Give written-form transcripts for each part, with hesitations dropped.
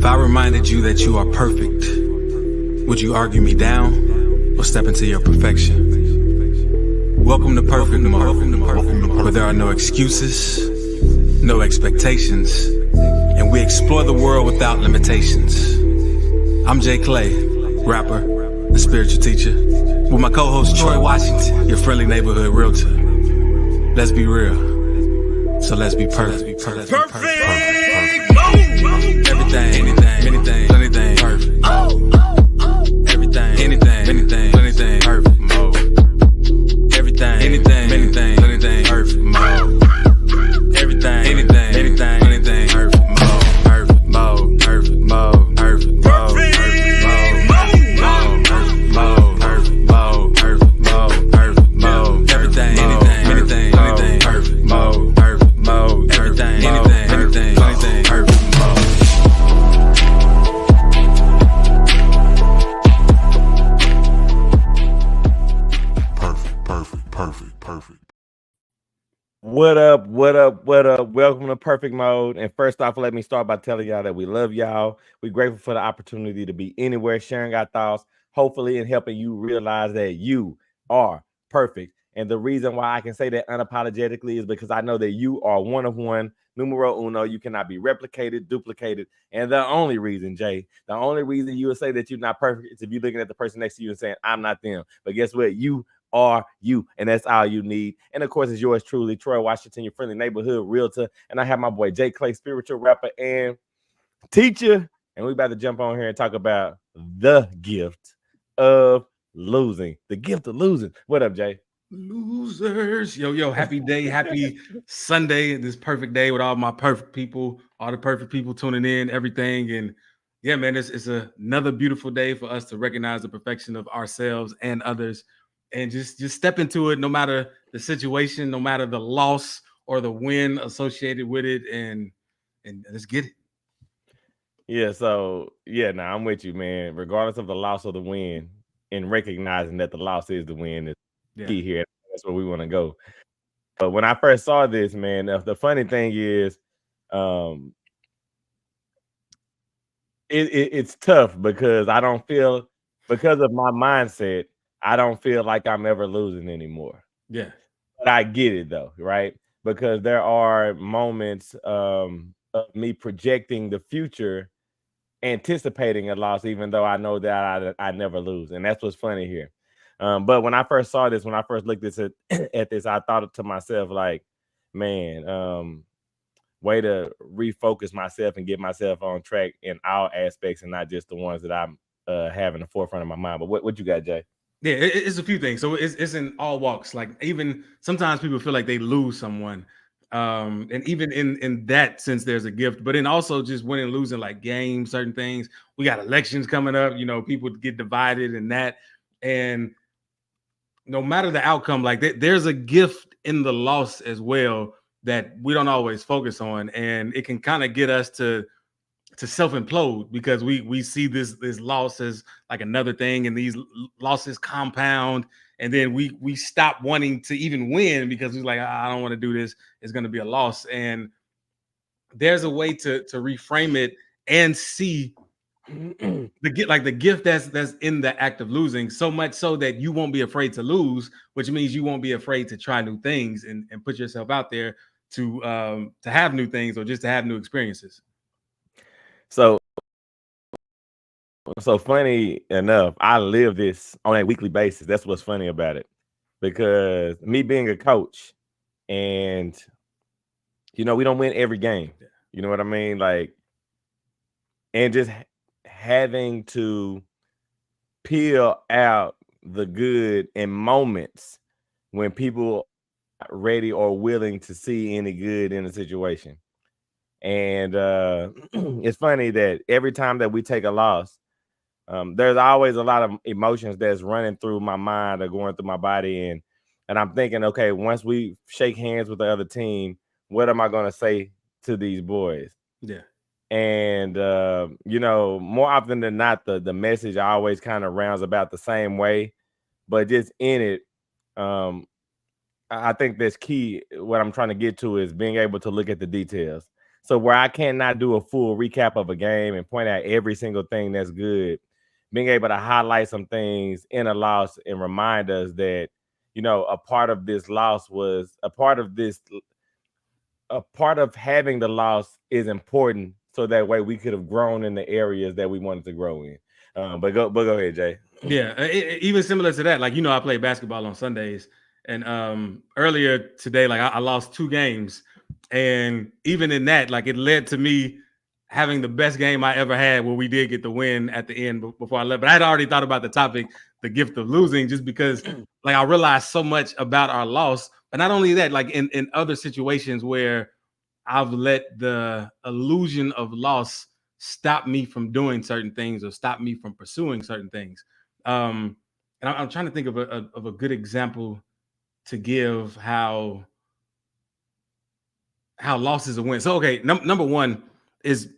I reminded you that you are perfect, would you argue me down or step into your perfection? Welcome to Perfect Mode, where there are no excuses, no expectations, and we explore the world without limitations. I'm JClay, rapper and spiritual teacher, with my co-host Troy Washington, your friendly neighborhood realtor. Let's be real, so let's be perfect. Perfect. Everything, anything, anything, perfect. Everything, anything, anything, perfect mode. Everything, anything, anything, perfect mode. Everything, anything, anything, perfect mode. Perfect mode, perfect mode, perfect mode, perfect mode, perfect mode, perfect mode, perfect mode. Everything, anything, anything, perfect mode, perfect mode. Everything, anything, anything, perfect mode. Perfect. What up? Welcome to Perfect Mode. And first off, let me start by telling y'all that we love y'all. We're grateful for the opportunity to be anywhere, sharing our thoughts, hopefully, and helping you realize that you are perfect. And the reason why I can say that unapologetically is because I know that you are one of one, numero uno. You cannot be replicated, duplicated. And the only reason, Jay, the only reason you would say that you're not perfect is if you're looking at the person next to you and saying, I'm not them. But guess what? You are you, and that's all you need. And of course, it's yours truly, Troy Washington, your friendly neighborhood realtor. And I have my boy JClay, spiritual rapper and teacher. And we about to jump on here and talk about the gift of losing. The gift of losing. What up, Jay? Losers. Yo, happy day, happy Sunday, this perfect day with all my perfect people, all the perfect people tuning in, everything. And yeah, man, it's another beautiful day for us to recognize the perfection of ourselves and others, and just step into it, no matter the situation, no matter the loss or the win associated with it, and let's get it. Yeah, so yeah, now I'm with you, man. Regardless of the loss or the win, and recognizing that the loss is the win is key here. That's where we want to go. But when I first saw this, man, the funny thing is, it's tough because I don't feel, because of my mindset, I don't feel like I'm ever losing anymore. Yeah. But I get it though, right? Because there are moments of me projecting the future, anticipating a loss, even though I know that I never lose. And that's what's funny here. But when I first saw this, when I first looked at this, I thought to myself, like, man, way to refocus myself and get myself on track in all aspects and not just the ones that I'm have in the forefront of my mind. But what you got, Jay? Yeah, it's a few things. So it's in all walks. Like, even sometimes people feel like they lose someone. And even in that sense, there's a gift, but then also just winning and losing, like games, certain things. We got elections coming up, people get divided in that. And no matter the outcome, like there's a gift in the loss as well that we don't always focus on. And it can kind of get us to self-implode, because we see this loss as like another thing, and these losses compound, and then we stop wanting to even win because we're like, I don't want to do this, it's going to be a loss. And there's a way to reframe it and see the gift that's in the act of losing, so much so that you won't be afraid to lose, which means you won't be afraid to try new things and put yourself out there to have new things, or just to have new experiences. So funny enough, I live this on a weekly basis. That's what's funny about it, because me being a coach, and we don't win every game. You know what I mean? Like, and just having to peel out the good in moments when people are ready or willing to see any good in a situation. And it's funny that every time that we take a loss, there's always a lot of emotions that's running through my mind or going through my body, and I'm thinking, okay, once we shake hands with the other team, what am I going to say to these boys? Yeah. And more often than not, the message always kind of rounds about the same way, but just in it, I think that's key. What I'm trying to get to is being able to look at the details. So where I cannot do a full recap of a game and point out every single thing that's good, being able to highlight some things in a loss and remind us that, you know, a part of this loss was a part of having the loss is important. So that way we could have grown in the areas that we wanted to grow in. But go ahead, Jay. Yeah, even similar to that, like, you know, I play basketball on Sundays, and earlier today, like I lost 2 games, and even in that, like, it led to me having the best game I ever had, where we did get the win at the end before I left. But I had already thought about the topic, the gift of losing, just because like I realized so much about our loss, but not only that, like in other situations where I've let the illusion of loss stop me from doing certain things or stop me from pursuing certain things. And I'm trying to think of a good example to give how loss is a win. So okay, number one is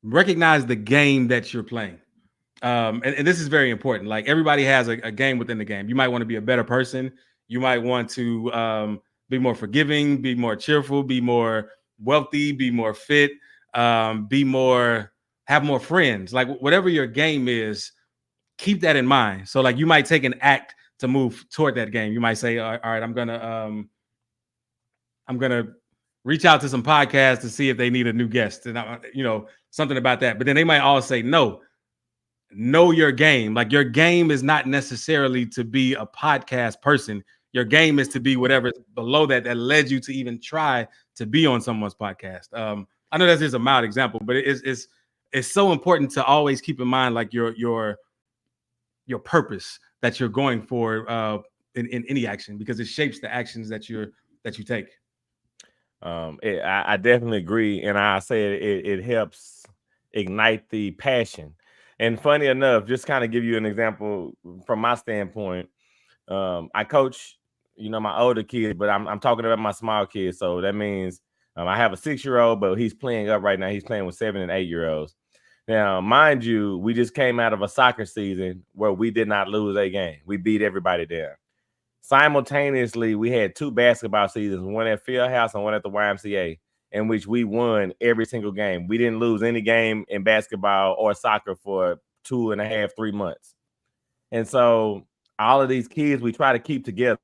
recognize the game that you're playing. And this is very important. Like, everybody has a game within the game. You might want to be a better person. You might want to be more forgiving, be more cheerful, be more wealthy, be more fit, have more friends. Like, whatever your game is, keep that in mind. So like, you might take an act to move toward that game. You might say, all right, I'm gonna reach out to some podcasts to see if they need a new guest, and you know, something about that. But then they might all say, no, know your game. Like, your game is not necessarily to be a podcast person. Your game is to be whatever's below that led you to even try to be on someone's podcast. I know that's just a mild example, but it's so important to always keep in mind, like, your purpose that you're going for in any action, because it shapes the actions that you take. I definitely agree, and I say it helps ignite the passion. And funny enough, just kind of give you an example from my standpoint. I coach, you know, my older kids, but I'm talking about my small kids. So that means I have a 6-year-old, but he's playing up right now. He's playing with 7 and 8-year-olds. Now, mind you, we just came out of a soccer season where we did not lose a game. We beat everybody there. Simultaneously, we had 2 basketball seasons, one at Fieldhouse and one at the YMCA, in which we won every single game. We didn't lose any game in basketball or soccer for 2.5, 3 months. And so all of these kids, we try to keep together,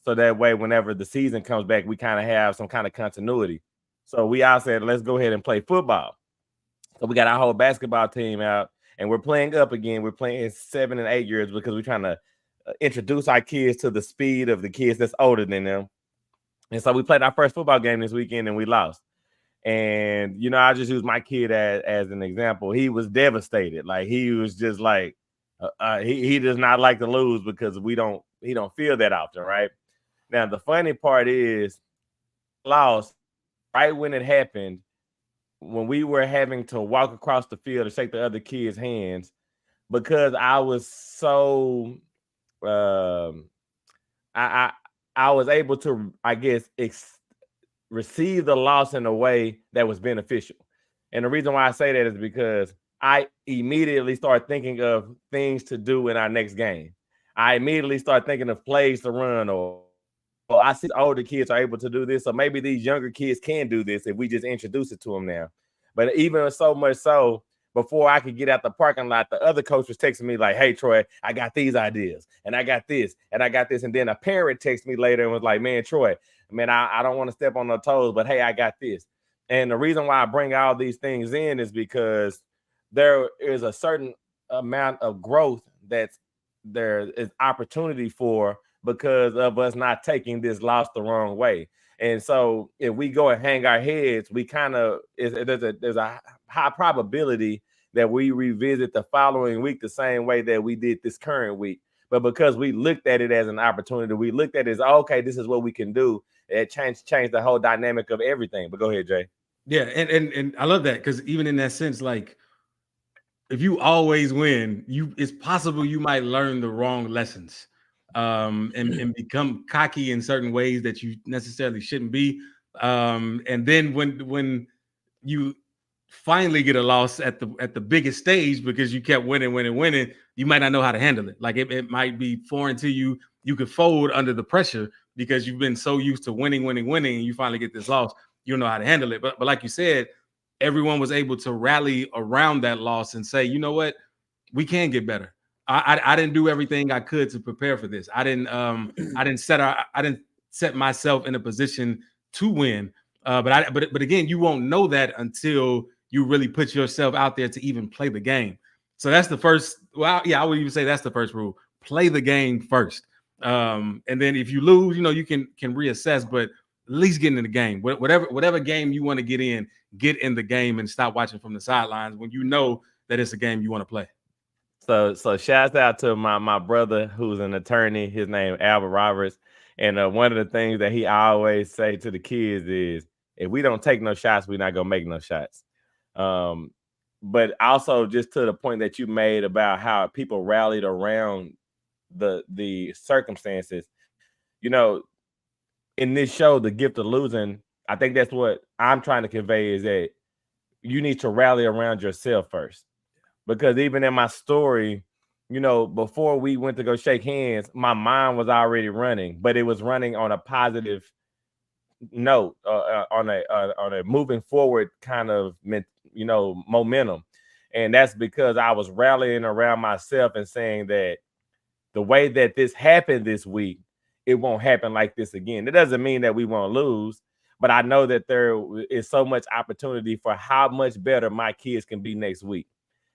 so that way, whenever the season comes back, we kind of have some kind of continuity. So we all said, let's go ahead and play football. So we got our whole basketball team out, and we're playing up again. We're playing 7 and 8 years because we're trying to introduce our kids to the speed of the kids that's older than them. And so we played our first football game this weekend, and we lost. And, you know, I just use my kid as an example. He was devastated. Like, he was just like, he does not like to lose because he don't feel that often, right? Now, the funny part is, lost right when it happened, when we were having to walk across the field to shake the other kids' hands, because I was so I was able to, I guess, receive the loss in a way that was beneficial. And the reason why I say that is because I immediately start thinking of things to do in our next game. I immediately start thinking of plays to run, or I see older kids are able to do this, so maybe these younger kids can do this if we just introduce it to them now. But even so much so, before I could get out the parking lot, the other coach was texting me like, hey, Troy, I got these ideas, and I got this, and I got this. And then a parent texted me later and was like, man, Troy, man, I don't want to step on their toes, but hey, I got this. And the reason why I bring all these things in is because there is a certain amount of growth that's there is opportunity for, because of us not taking this loss the wrong way. And so if we go and hang our heads, we kind of, there's a high probability that we revisit the following week the same way that we did this current week. But because we looked at it as an opportunity, we looked at it as, okay, this is what we can do. It changed the whole dynamic of everything. But go ahead, Jay. Yeah, and I love that, because even in that sense, like, if you always win, it's possible you might learn the wrong lessons, and become cocky in certain ways that you necessarily shouldn't be. And then when you finally get a loss at the biggest stage, because you kept winning, you might not know how to handle it. Like, it might be foreign to you. You could fold under the pressure because you've been so used to winning, and you finally get this loss. You don't know how to handle it. But like you said, everyone was able to rally around that loss and say, you know what, we can get better. I didn't do everything I could to prepare for this. I didn't set myself in a position to win. But again, you won't know that until you really put yourself out there to even play the game. So that's the first. Well, yeah, I would even say that's the first rule: play the game first. And then if you lose, you can reassess, but at least get in the game. Whatever game you want to get in the game and stop watching from the sidelines when you know that it's a game you want to play. So shouts out to my brother who's an attorney. His name Albert Roberts. And one of the things that he always say to the kids is, if we don't take no shots, we're not gonna make no shots. But also just to the point that you made about how people rallied around the circumstances, in this show, The Gift of Losing, I think that's what I'm trying to convey, is that you need to rally around yourself first. Because even in my story, before we went to go shake hands, my mind was already running, but it was running on a positive note, on a moving forward kind of, momentum. And that's because I was rallying around myself and saying that the way that this happened this week, it won't happen like this again. It doesn't mean that we won't lose, but I know that there is so much opportunity for how much better my kids can be next week.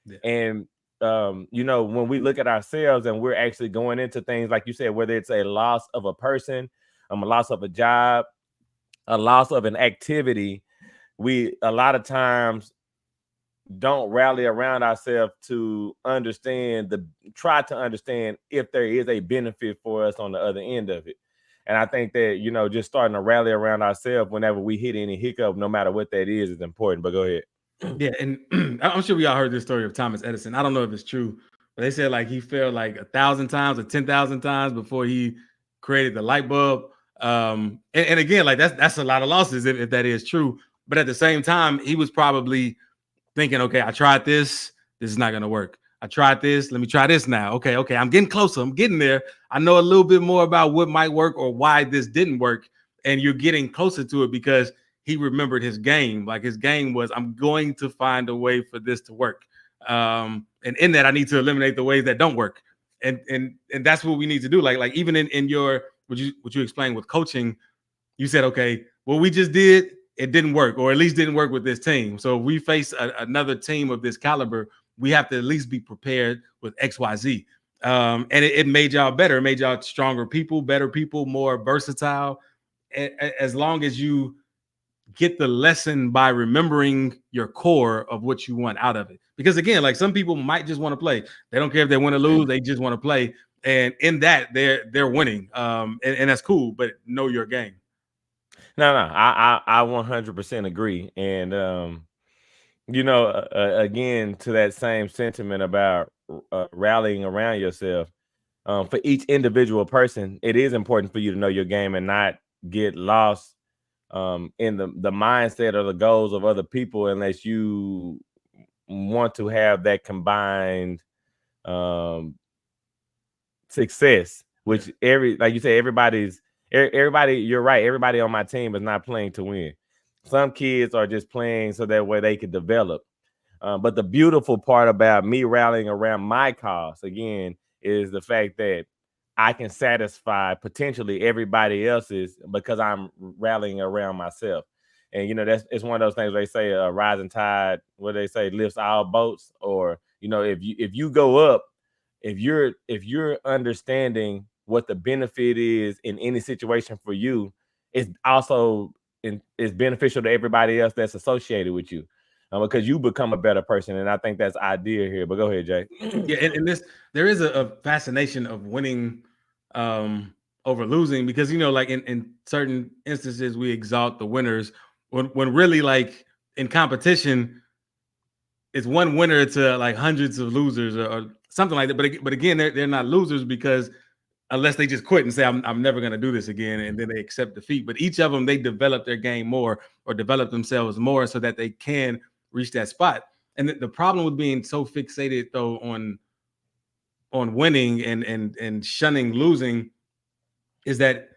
Yeah. And when we look at ourselves and we're actually going into things, like you said, whether it's a loss of a person, a loss of a job, a loss of an activity, we a lot of times don't rally around ourselves to try to understand if there is a benefit for us on the other end of it. And I think that, just starting to rally around ourselves whenever we hit any hiccup, no matter what that is important. But go ahead. Yeah, and I'm sure we all heard this story of Thomas Edison. I don't know if it's true, but they said like he failed like 1,000 times or 10,000 times before he created the light bulb. And again, like that's a lot of losses if that is true. But at the same time, he was probably thinking, okay, I tried this. This is not going to work. I tried this. Let me try this now. Okay, I'm getting closer. I'm getting there. I know a little bit more about what might work or why this didn't work. And you're getting closer to it because he remembered his game. Like his game was, I'm going to find a way for this to work. And in that, I need to eliminate the ways that don't work. And that's what we need to do. Like even in your, what you explained with coaching, you said, okay, what we just did, it didn't work, or at least didn't work with this team. So if we face another team of this caliber, we have to at least be prepared with X, Y, Z. And it made y'all better. It made y'all stronger people, better people, more versatile. As long as you get the lesson by remembering your core of what you want out of it. Because again, like some people might just want to play. They don't care if they win or lose. They just want to play. And in that, they're winning. And that's cool, but know your game. No, I 100% agree. And, again, to that same sentiment about rallying around yourself, for each individual person, it is important for you to know your game and not get lost in the mindset or the goals of other people, unless you want to have that combined success, which like you say, everybody, you're right. Everybody on my team is not playing to win. Some kids are just playing so that way they could develop. But the beautiful part about me rallying around my cause, again, is the fact that I can satisfy potentially everybody else's because I'm rallying around myself. And, it's one of those things where they say a rising tide, what they say, lifts all boats. Or, if you go up, if you're understanding what the benefit is in any situation for you, it's also it's beneficial to everybody else that's associated with you, because you become a better person. And I think that's ideal here. But go ahead, Jay. Yeah, and there is a fascination of winning over losing, because like in certain instances we exalt the winners when really, like, in competition it's one winner to like hundreds of losers or something like that. But again, they're not losers, because unless they just quit and say I'm never going to do this again, and then they accept defeat. But each of them, they develop their game more or develop themselves more so that they can reach that spot. And the problem with being so fixated though on winning and shunning losing is that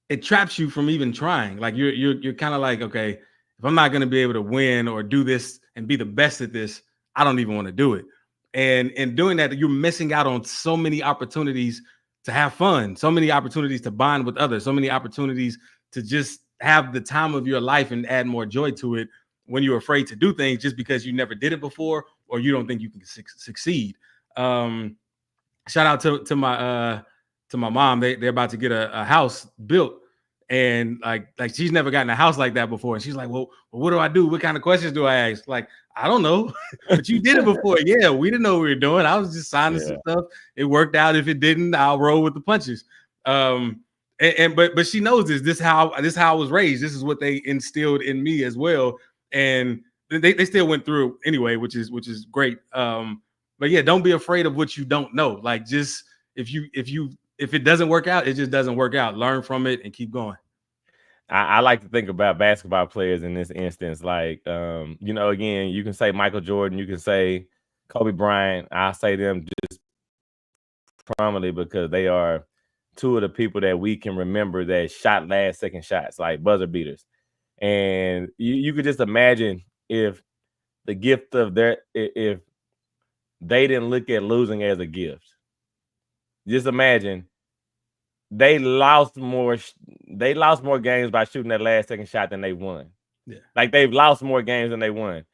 it traps you from even trying. Like you're kind of like, okay, if I'm not going to be able to win or do this and be the best at this, I don't even want to do it. And in doing that, you're missing out on so many opportunities to have fun, so many opportunities to bond with others, so many opportunities to just have the time of your life and add more joy to it when you're afraid to do things just because you never did it before or you don't think you can succeed. Shout out to my mom. They're about to get a house built, and like she's never gotten a house like that before. And she's like, well, what do I do? What kind of questions do I ask? Like, I don't know, but you did it before. Yeah, we didn't know what we were doing. I was just signing some stuff. It worked out. If it didn't, I'll roll with the punches. But she knows this. This how I was raised. This is what they instilled in me as well. And they still went through anyway, which is great. But yeah, don't be afraid of what you don't know. Like, just if it doesn't work out, it just doesn't work out. Learn from it and keep going. I like to think about basketball players in this instance. Like, again, you can say Michael Jordan, you can say Kobe Bryant. I say them just prominently because they are two of the people that we can remember that shot last second shots, like buzzer beaters. And you could just imagine if the gift of if they didn't look at losing as a gift. Just imagine they lost more games by shooting that last second shot than they won. Yeah. Like, they've lost more games than they won.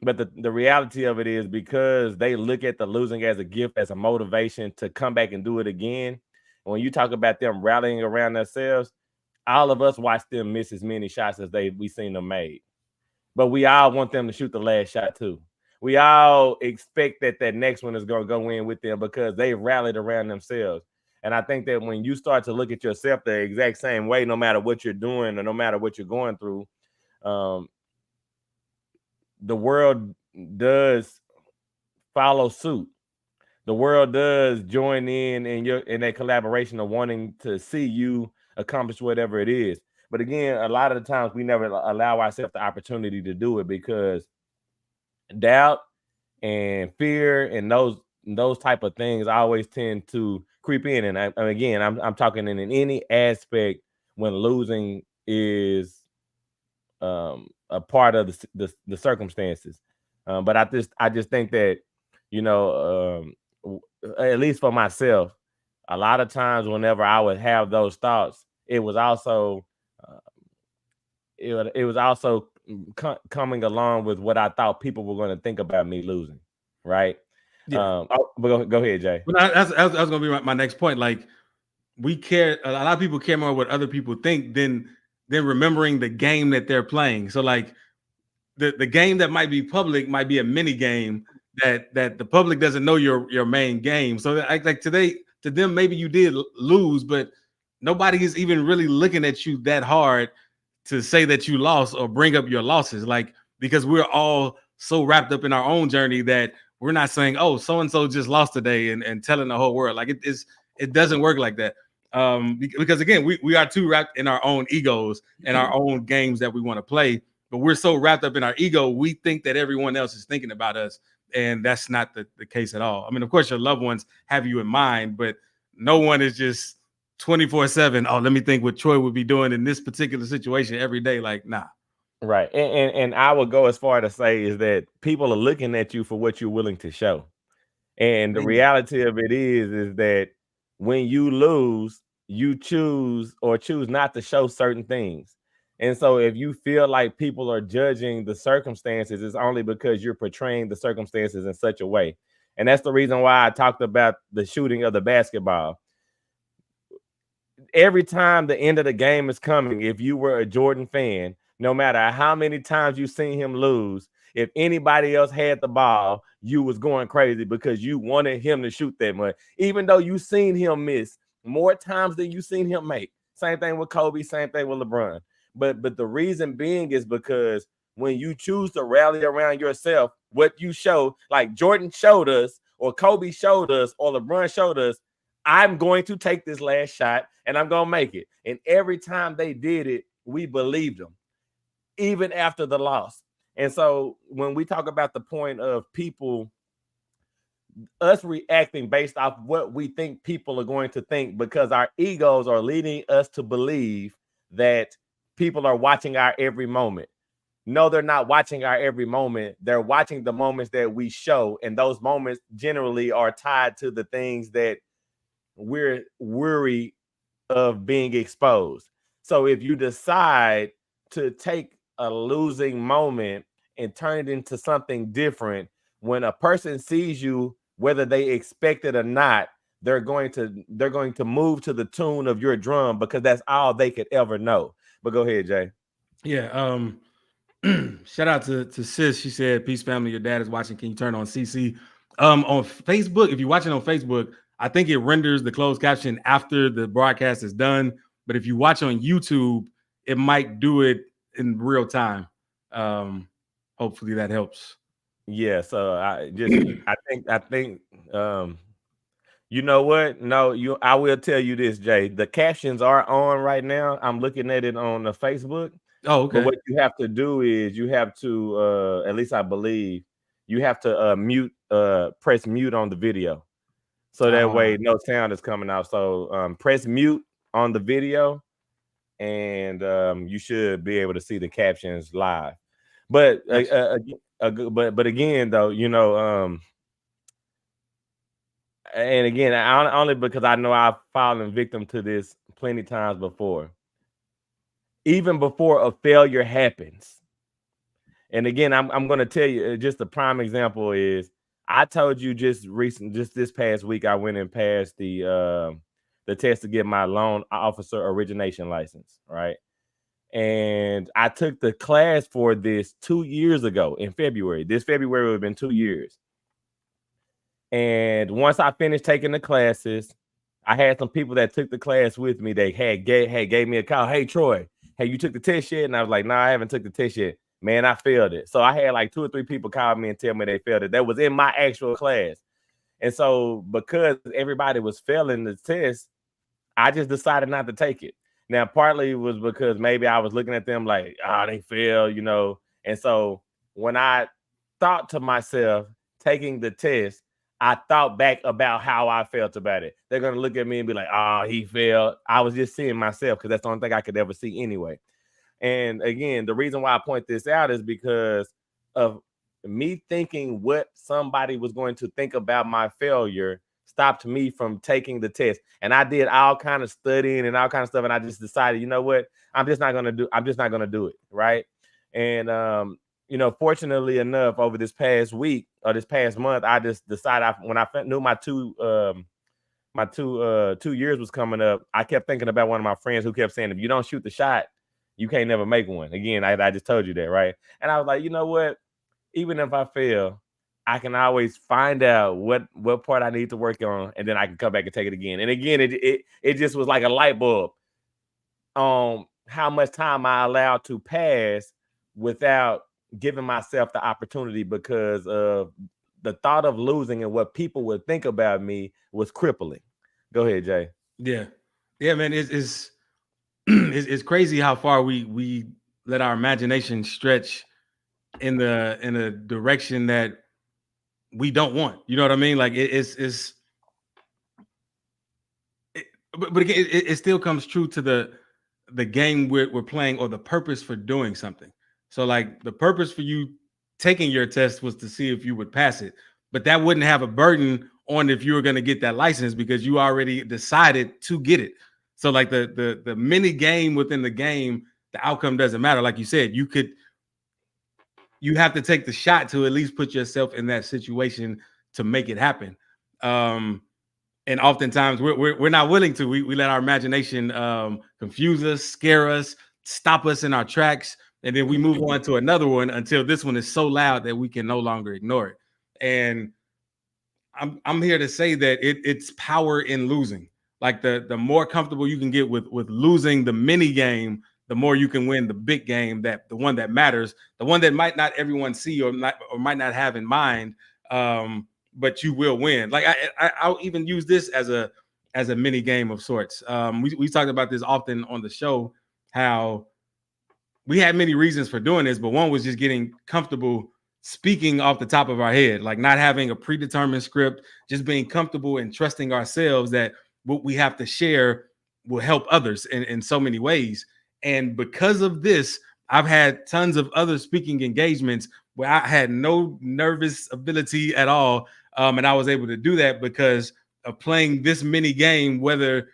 But the reality of it is, because they look at the losing as a gift, as a motivation to come back and do it again. When you talk about them rallying around themselves, all of us watch them miss as many shots as we seen them made. But we all want them to shoot the last shot too. We all expect that next one is going to go in with them because they rallied around themselves. And I think that when you start to look at yourself the exact same way, no matter what you're doing or no matter what you're going through, the world does follow suit. The world does join in that collaboration of wanting to see you accomplish whatever it is. But again, a lot of the times we never allow ourselves the opportunity to do it because doubt and fear and those type of things always tend to creep in. And I'm talking in any aspect when losing is a part of the circumstances. But I just think that, at least for myself, a lot of times whenever I would have those thoughts, it was also coming along with what I thought people were going to think about me losing, right? Yeah. But go ahead, Jay. But that's going to be my next point. Like, we care. A lot of people care more what other people think than remembering the game that they're playing. So like the game that might be public might be a mini game that the public doesn't know your main game. So like today, to them, maybe you did lose, but nobody is even really looking at you that hard to say that you lost or bring up your losses. Like, because we're all so wrapped up in our own journey that we're not saying, oh, so-and-so just lost today and telling the whole world. Like, it doesn't work like that. Because again, we are too wrapped in our own egos and our own games that we want to play, but we're so wrapped up in our ego, we think that everyone else is thinking about us, and that's not the case at all. I mean, of course, your loved ones have you in mind, but no one is just 24/7. Oh, let me think what Troy would be doing in this particular situation every day. Like, nah. Right. And I would go as far to say is that people are looking at you for what you're willing to show. And the reality of it is that when you lose, you choose not to show certain things. And so if you feel like people are judging the circumstances, it's only because you're portraying the circumstances in such a way. And that's the reason why I talked about the shooting of the basketball. Every time the end of the game is coming, if you were a Jordan fan, no matter how many times you've seen him lose, if anybody else had the ball, you was going crazy because you wanted him to shoot that much, even though you seen him miss more times than you seen him make. Same thing with Kobe, same thing with LeBron. But the reason being is because when you choose to rally around yourself, what you show, like Jordan showed us, or Kobe showed us, or LeBron showed us, I'm going to take this last shot and I'm going to make it. And every time they did it, we believed them, even after the loss. And so when we talk about the point of people, us reacting based off what we think people are going to think, because our egos are leading us to believe that people are watching our every moment. no, they're not watching our every moment. They're watching the moments that we show, and those moments generally are tied to the things that we're worried of being exposed. So if you decide to take a losing moment and turn it into something different, when a person sees you, whether they expect it or not, they're going to move to the tune of your drum, because that's all they could ever know. But go ahead, Jay. Yeah. Shout out to Sis. She said, "Peace, family. Your dad is watching. Can you turn on CC?" On Facebook, if you're watching on Facebook, I think it renders the closed caption after the broadcast is done. But if you watch on YouTube, it might do it in real time. Hopefully that helps. Yeah. So I think you know what? No, I will tell you this, Jay. The captions are on right now. I'm looking at it on the Facebook. Oh, But okay. what you have to do is you have to, at least I believe, you have to press mute on the video. So that way no sound is coming out. So press mute on the video, and you should be able to see the captions live. But but again, though, you know, and again, only because I know I've fallen victim to this plenty times before. Even before a failure happens. And again, I'm going to tell you, just a prime example is, I told you just this past week, I went and passed the test to get my loan officer origination license, right? And I took the class for this 2 years ago in February. This February would have been 2 years. And once I finished taking the classes, I had some people that took the class with me. They gave me a call. "Hey, Troy, hey, you took the test yet?" And I was like, "No, I haven't took the test yet. Man, I failed it." So I had like 2 or 3 people call me and tell me they failed it. That was in my actual class. And so because everybody was failing the test, I just decided not to take it. Now, partly it was because maybe I was looking at them like, "Oh, they failed," you know. And so when I thought to myself, taking the test, I thought back about how I felt about it. They're going to look at me and be like, "Oh, he failed." I was just seeing myself, because that's the only thing I could ever see anyway. And again, the reason why I point this out is because of me thinking what somebody was going to think about my failure stopped me from taking the test. And I did all kind of studying and all kind of stuff. And I just decided, you know what? I'm just not going to do it. Right. And, you know, fortunately enough, over this past week or this past month, I just decided, when I knew my 2 years was coming up, I kept thinking about one of my friends who kept saying, "If you don't shoot the shot, you can't never make one." Again, I just told you that, right? And I was like, you know what? Even if I fail, I can always find out what part I need to work on, and then I can come back and take it again. And again, it just was like a light bulb on how much time I allowed to pass without giving myself the opportunity, because of the thought of losing and what people would think about me was crippling. Go ahead, Jay. Yeah, man. It's crazy how far we let our imagination stretch in a direction that we don't want. You know what I mean? Like but again, it still comes true to the game we're playing, or the purpose for doing something. So like the purpose for you taking your test was to see if you would pass it, but that wouldn't have a burden on if you were going to get that license, because you already decided to get it. So like the mini game within the game, the outcome doesn't matter. Like you said, you have to take the shot to at least put yourself in that situation to make it happen. And oftentimes we're not willing to. We let our imagination confuse us, scare us, stop us in our tracks, and then we move on to another one until this one is so loud that we can no longer ignore it. And I'm here to say that it's power in losing. Like the more comfortable you can get with losing the mini game, the more you can win the big game, that the one that matters, the one that might not everyone see or might not have in mind. But you will win. Like I'll even use this as a mini game of sorts. We talked about this often on the show, how we had many reasons for doing this, but one was just getting comfortable speaking off the top of our head, like not having a predetermined script, just being comfortable and trusting ourselves that what we have to share will help others in so many ways. And because of this, I've had tons of other speaking engagements where I had no nervous ability at all. And I was able to do that because of playing this mini game, whether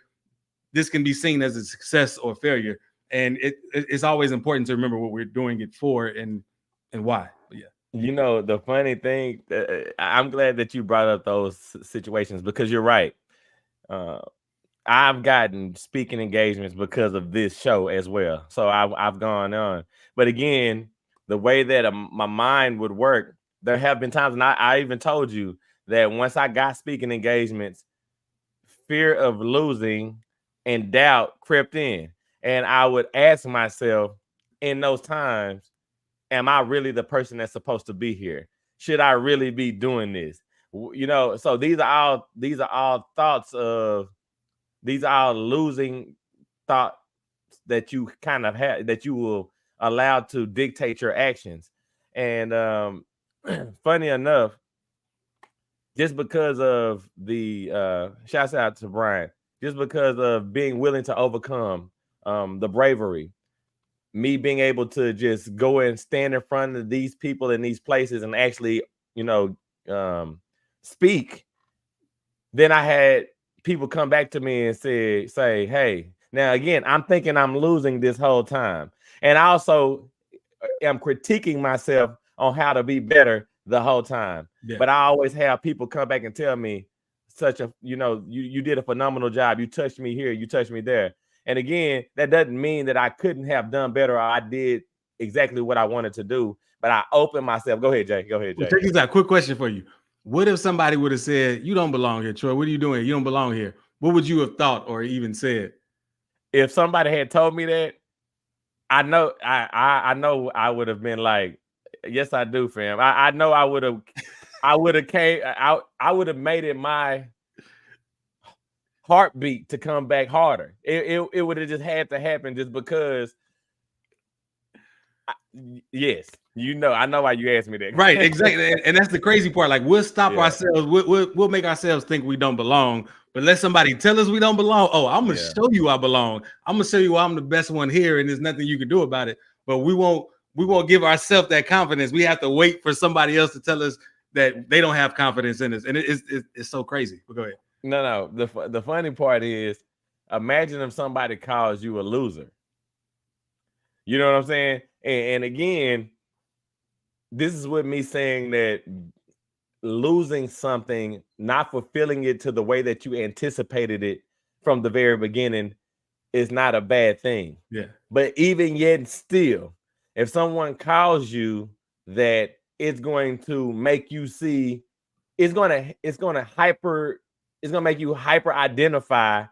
this can be seen as a success or failure. And it's always important to remember what we're doing it for and why. But yeah. You know, the funny thing, I'm glad that you brought up those situations because you're right. I've gotten speaking engagements because of this show as well. So I've gone on. But again, the way that my mind would work, there have been times, and I even told you that once I got speaking engagements, fear of losing and doubt crept in. And I would ask myself in those times, am I really the person that's supposed to be here? Should I really be doing this? You know, so these are all thoughts of, these are all losing thoughts that you kind of have, that you will allow to dictate your actions. And funny enough, just because of the shouts out to Brian, just because of being willing to overcome the bravery, me being able to just go and stand in front of these people in these places and actually, you know, speak. Then I had people come back to me and say, hey, now again, I'm thinking I'm losing this whole time. And I also am critiquing myself on how to be better the whole time. Yeah. But I always have people come back and tell me you did a phenomenal job. You touched me here, you touched me there. And again, that doesn't mean that I couldn't have done better or I did exactly what I wanted to do, but I opened myself. Go ahead, Jay. Go ahead, Jay. Well, check this out. Quick question for you. What if somebody would have said, you don't belong here, Troy? What are you doing? You don't belong here. What would you have thought or even said? If somebody had told me that, I know I would have been like, yes, I do, fam. I know I would have made it my heartbeat to come back harder. It would have just had to happen just because. Yes, I know why you asked me that. Right, exactly. And that's the crazy part. Like, we'll stop ourselves. We'll make ourselves think we don't belong. But let somebody tell us we don't belong. Oh, I'm gonna show you I belong. I'm gonna show you I'm the best one here, and there's nothing you can do about it. But we won't give ourselves that confidence. We have to wait for somebody else to tell us that they don't have confidence in us, and it's so crazy. But go ahead. No. The funny part is, imagine if somebody calls you a loser. You know what I'm saying? And again, this is with me saying that losing something, not fulfilling it to the way that you anticipated it from the very beginning, is not a bad thing. Yeah. But even yet still, if someone calls you that, it's going to make you see, it's going to make you hyper identify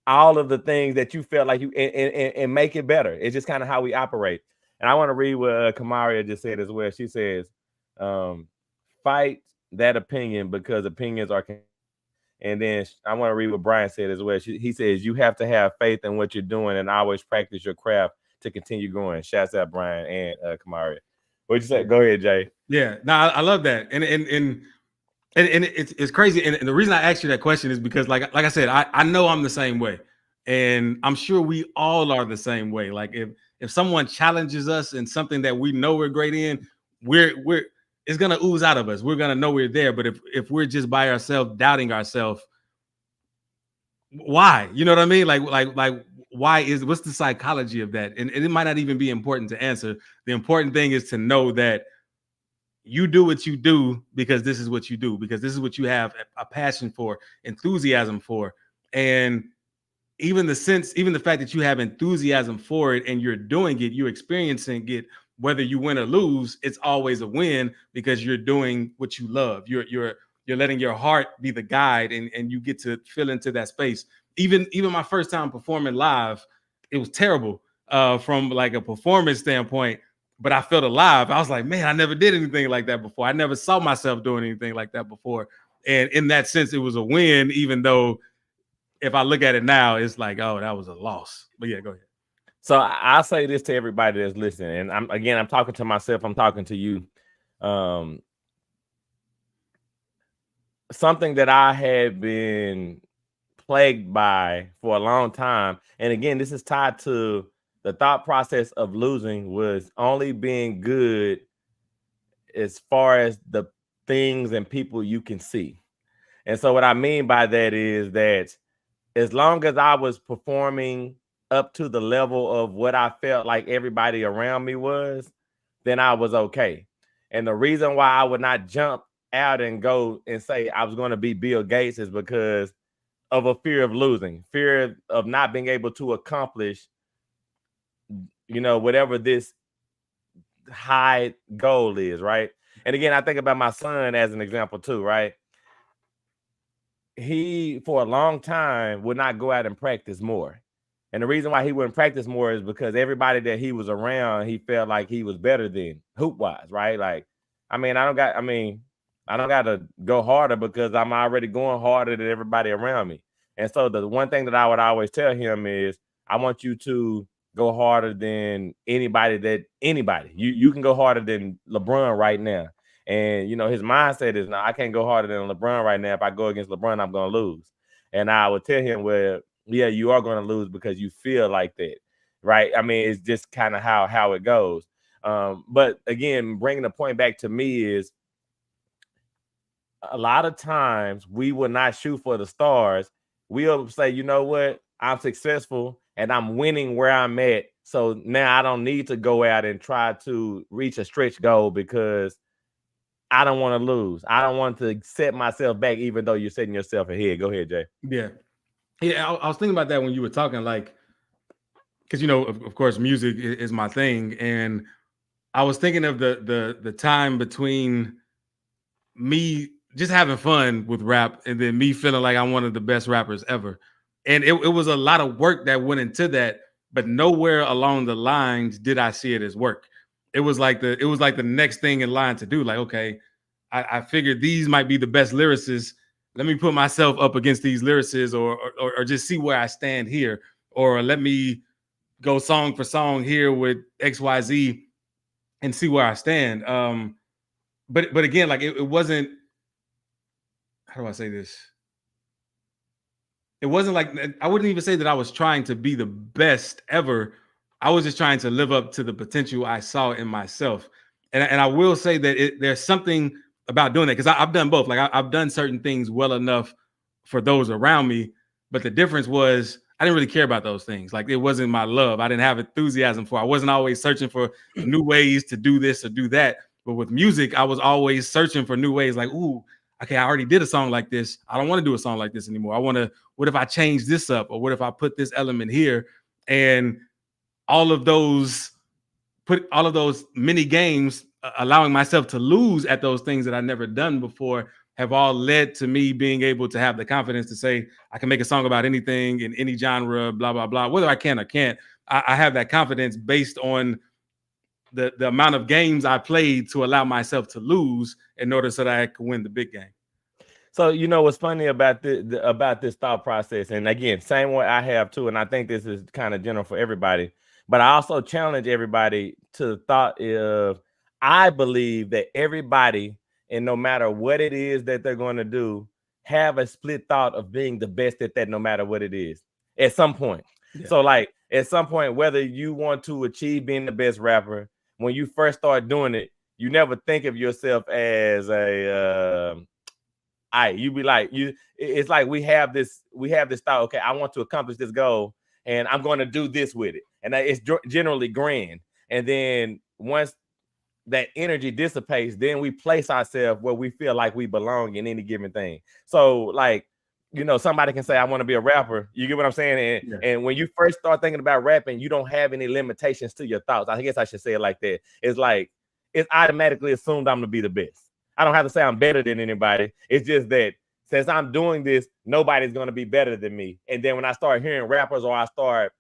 all of the things that you felt like you and make it better. It's just kind of how we operate. And I want to read what Kamaria just said as well. She says, fight that opinion because opinions are. And then I want to read what Brian said as well. He says, you have to have faith in what you're doing and always practice your craft to continue going. Shouts out Brian and Kamaria. What'd you say? Go ahead, Jay. Yeah, no, I love that. And it's crazy. And the reason I asked you that question is because like I said, I know I'm the same way. And I'm sure we all are the same way. Like if someone challenges us in something that we know we're great in, it's gonna ooze out of us. We're gonna know we're there. But if we're just by ourselves, doubting ourselves, why? You know what I mean? Like what's the psychology of that? And it might not even be important to answer. The important thing is to know that you do what you do because this is what you do, because this is what you have a passion for, enthusiasm for. And even the fact that you have enthusiasm for it and you're doing it, you're experiencing it, whether you win or lose, it's always a win because you're doing what you love. You're letting your heart be the guide and you get to fill into that space. Even my first time performing live, it was terrible from like a performance standpoint, but I felt alive. I was like, man, I never did anything like that before. I never saw myself doing anything like that before. And in that sense, it was a win, even though if I look at it now, it's like, oh, that was a loss. But yeah, go ahead. So I'll say this to everybody that's listening, and I'm talking to myself, I'm talking to you. Something that I had been plagued by for a long time, and again, this is tied to the thought process of losing was only being good as far as the things and people you can see. And so what I mean by that is that as long as I was performing up to the level of what I felt like everybody around me was, then I was okay. And the reason why I would not jump out and go and say I was going to be Bill Gates is because of a fear of losing, fear of not being able to accomplish, whatever this high goal is, right? And again, I think about my son as an example too, right? He, for a long time, would not go out and practice more. And the reason why he wouldn't practice more is because everybody that he was around, he felt like he was better than hoop wise, right? Like, I don't got to go harder because I'm already going harder than everybody around me. And so the one thing that I would always tell him is, I want you to go harder than anybody. You can go harder than LeBron right now. And, his mindset is, no, I can't go harder than LeBron right now. If I go against LeBron, I'm going to lose. And I would tell him, well, yeah, you are going to lose because you feel like that, right? I mean, it's just kind of how it goes. But again, bringing the point back to me is a lot of times we will not shoot for the stars. We'll say, you know what? I'm successful and I'm winning where I'm at. So now I don't need to go out and try to reach a stretch goal because I don't want to lose. I don't want to set myself back, even though you're setting yourself ahead. Go ahead, Jay. Yeah. I was thinking about that when you were talking, like, because, of course, music is my thing. And I was thinking of the time between me just having fun with rap and then me feeling like I'm one of the best rappers ever. And it was a lot of work that went into that, but nowhere along the lines did I see it as work. It was like the next thing in line to do. Like, okay, I figured these might be the best lyricists. Let me put myself up against these lyricists or just see where I stand here. Or let me go song for song here with XYZ and see where I stand. But again, like it wasn't, how do I say this? It wasn't like, I wouldn't even say that I was trying to be the best ever. I was just trying to live up to the potential I saw in myself. And I will say that there's something about doing that, because I've done both. Like I've done certain things well enough for those around me, but the difference was I didn't really care about those things. Like it wasn't my love. I didn't have enthusiasm for it. I wasn't always searching for new ways to do this or do that. But with music, I was always searching for new ways. Like, ooh, okay, I already did a song like this. I don't want to do a song like this anymore. What if I change this up? Or what if I put this element here? And all of those mini games, allowing myself to lose at those things that I never done before, have all led to me being able to have the confidence to say, I can make a song about anything in any genre, blah, blah, blah. Whether I can or can't, I have that confidence based on the amount of games I played to allow myself to lose in order so that I could win the big game. So what's funny about this thought process, and again, same way I have too, and I think this is kind of general for everybody, but I also challenge everybody to the thought of, I believe that everybody, and no matter what it is that they're going to do, have a split thought of being the best at that, no matter what it is, at some point. Yeah. So like at some point, whether you want to achieve being the best rapper, when you first start doing it, you never think of yourself as a you be like, it's like we have this thought, okay, I want to accomplish this goal and I'm going to do this with it. And it's generally grand. And then once that energy dissipates, then we place ourselves where we feel like we belong in any given thing. So like, somebody can say, I want to be a rapper. You get what I'm saying? And when you first start thinking about rapping, you don't have any limitations to your thoughts. I guess I should say it like that. It's like, it's automatically assumed I'm going to be the best. I don't have to say I'm better than anybody. It's just that since I'm doing this, nobody's going to be better than me. And then when I start hearing rappers or I start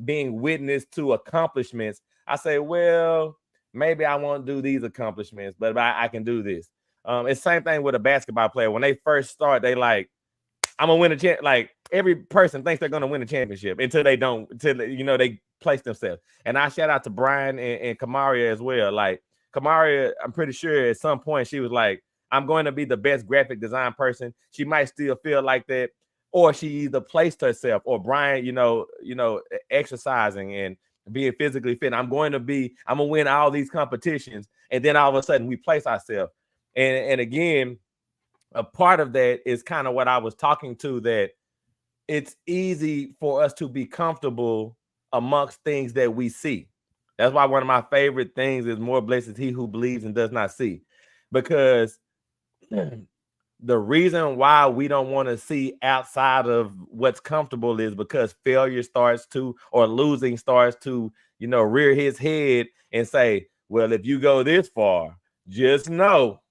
being witness to accomplishments, I say, well, maybe I won't do these accomplishments, but I can do this. It's the same thing with a basketball player. When they first start, they like, I'm going to win a championship. Like every person thinks they're going to win a championship until they don't, they place themselves. And I shout out to Brian and Kamaria as well. Like, Kamaria, I'm pretty sure at some point she was like, I'm going to be the best graphic design person. She might still feel like that, or she either placed herself, or Brian, exercising and being physically fit. I'm gonna win all these competitions. And then all of a sudden we place ourselves. And again, a part of that is kind of what I was talking to, that it's easy for us to be comfortable amongst things that we see. That's why one of my favorite things is more blessed is he who believes and does not see. Because the reason why we don't want to see outside of what's comfortable is because failure starts to, or losing starts to, rear his head and say, well, if you go this far, just know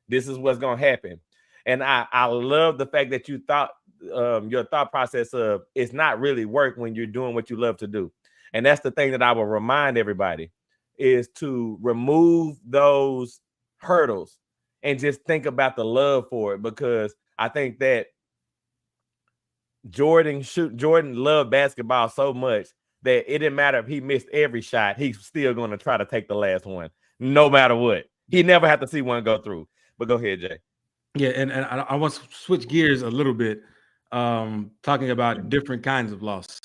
this is what's going to happen. And I love the fact that you thought, your thought process of it's not really work when you're doing what you love to do. And that's the thing that I will remind everybody, is to remove those hurdles and just think about the love for it. Because I think that Jordan loved basketball so much that it didn't matter if he missed every shot, he's still going to try to take the last one, no matter what. He never had to see one go through. But go ahead, Jay. Yeah, and I want to switch gears a little bit, talking about different kinds of loss.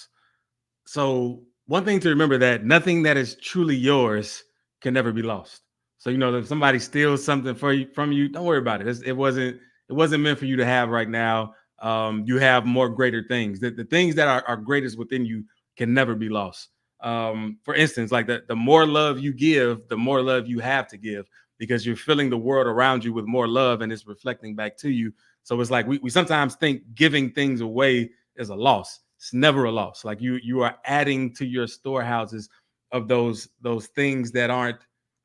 So one thing to remember, that nothing that is truly yours can never be lost. So if somebody steals something from you, don't worry about it. It wasn't meant for you to have right now. You have more greater things. The things that are greatest within you can never be lost. For instance, like the more love you give, the more love you have to give, because you're filling the world around you with more love and it's reflecting back to you. So it's like we sometimes think giving things away is a loss. It's never a loss. Like you are adding to your storehouses of those things that aren't